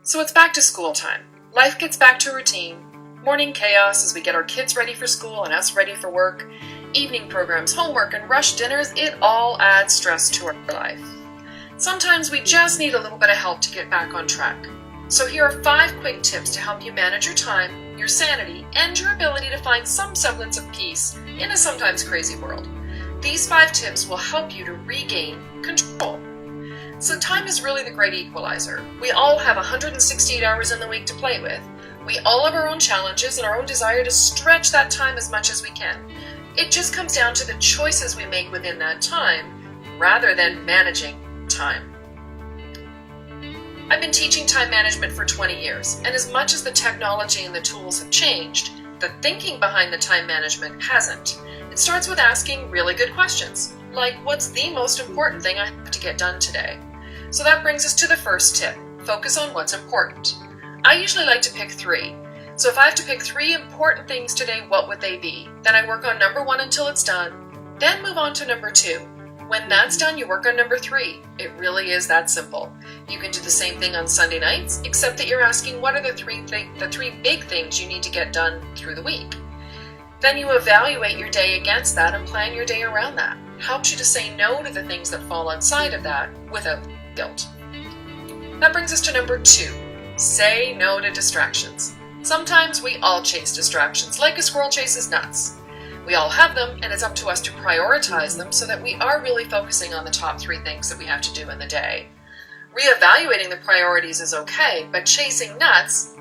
So it's back to school time. Life gets back to routine. Morning chaos as we get our kids ready for school and us ready for work. Evening programs, homework, and rush dinners, it all adds stress to our life. Sometimes we just need a little bit of help to get back on track. So here are 5 quick tips to help you manage your time, your sanity, and your ability to find some semblance of peace in a sometimes crazy world. These 5 tips will help you to regain control. So time is really the great equalizer. We all have 168 hours in the week to play with. We all have our own challenges and our own desire to stretch that time as much as we can. It just comes down to the choices we make within that time, rather than managing time. I've been teaching time management for 20 years, and as much as the technology and the tools have changed, the thinking behind the time management hasn't. It starts with asking really good questions, like what's the most important thing I have to get done today? So that brings us to the first tip, focus on what's important. I usually like to pick 3. So if I have to pick 3 important things today, what would they be? Then I work on number 1 until it's done, then move on to number 2. When that's done, you work on number 3. It really is that simple. You can do the same thing on Sunday nights, except that you're asking what are the 3 big things you need to get done through the week. Then you evaluate your day against that and plan your day around that. Helps you to say no to the things that fall outside of that without guilt. That brings us to number 2. Say no to distractions. Sometimes we all chase distractions, like a squirrel chases nuts. We all have them, and it's up to us to prioritize them so that we are really focusing on the top 3 things that we have to do in the day. Reevaluating the priorities is okay, but chasing nuts,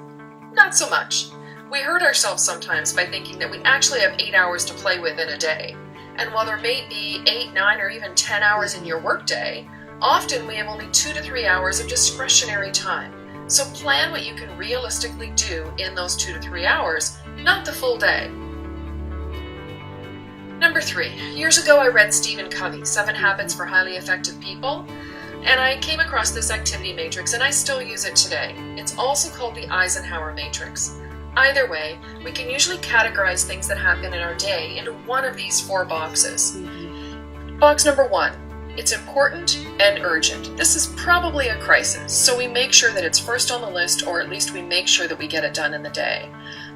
not so much. We hurt ourselves sometimes by thinking that we actually have 8 hours to play with in a day. And while there may be 8, 9, or even 10 hours in your workday, often we have only 2 to 3 hours of discretionary time. So plan what you can realistically do in those 2 to 3 hours, not the full day. Number 3. Years ago I read Stephen Covey's 7 Habits for Highly Effective People, and I came across this activity matrix and I still use it today. It's also called the Eisenhower Matrix. Either way, we can usually categorize things that happen in our day into one of these 4 boxes. Box number 1. It's important and urgent. This is probably a crisis, so we make sure that it's first on the list, or at least we make sure that we get it done in the day.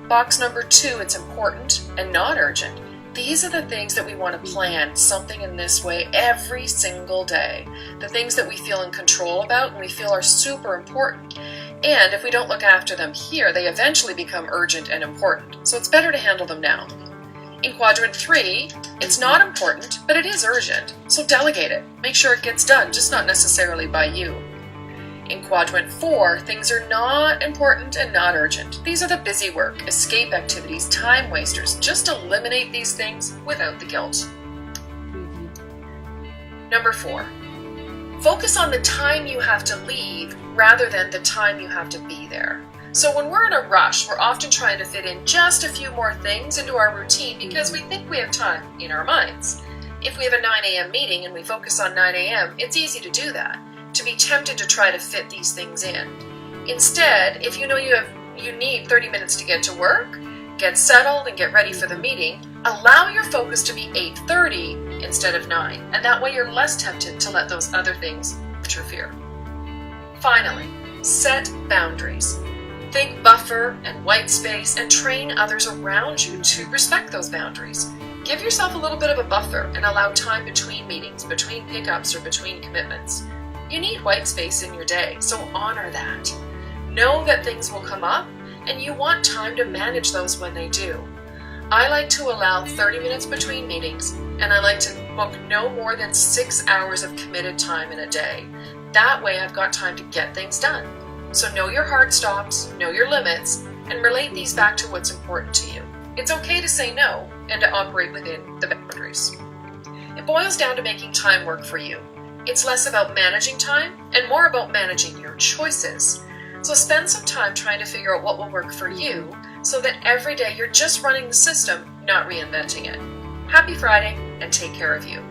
Box number 2, it's important and not urgent. These are the things that we want to plan something in this way every single day. The things that we feel in control about and we feel are super important. And if we don't look after them here, they eventually become urgent and important. So it's better to handle them now. In quadrant 3, it's not important, but it is urgent. So delegate it. Make sure it gets done, just not necessarily by you. In quadrant 4, things are not important and not urgent. These are the busy work, escape activities, time wasters. Just eliminate these things without the guilt. Number 4, focus on the time you have to leave rather than the time you have to be there. So when we're in a rush, we're often trying to fit in just a few more things into our routine because we think we have time in our minds. If we have a 9 a.m. meeting and we focus on 9 a.m., it's easy to do that, to be tempted to try to fit these things in. Instead, if you know you need 30 minutes to get to work, get settled and get ready for the meeting, allow your focus to be 8:30 instead of 9, and that way you're less tempted to let those other things interfere. Finally, set boundaries. Think buffer and white space and train others around you to respect those boundaries. Give yourself a little bit of a buffer and allow time between meetings, between pickups, or between commitments. You need white space in your day, so honor that. Know that things will come up and you want time to manage those when they do. I like to allow 30 minutes between meetings, and I like to book no more than 6 hours of committed time in a day. That way I've got time to get things done. So know your hard stops, know your limits, and relate these back to what's important to you. It's okay to say no and to operate within the boundaries. It boils down to making time work for you. It's less about managing time and more about managing your choices. So spend some time trying to figure out what will work for you so that every day you're just running the system, not reinventing it. Happy Friday, and take care of you.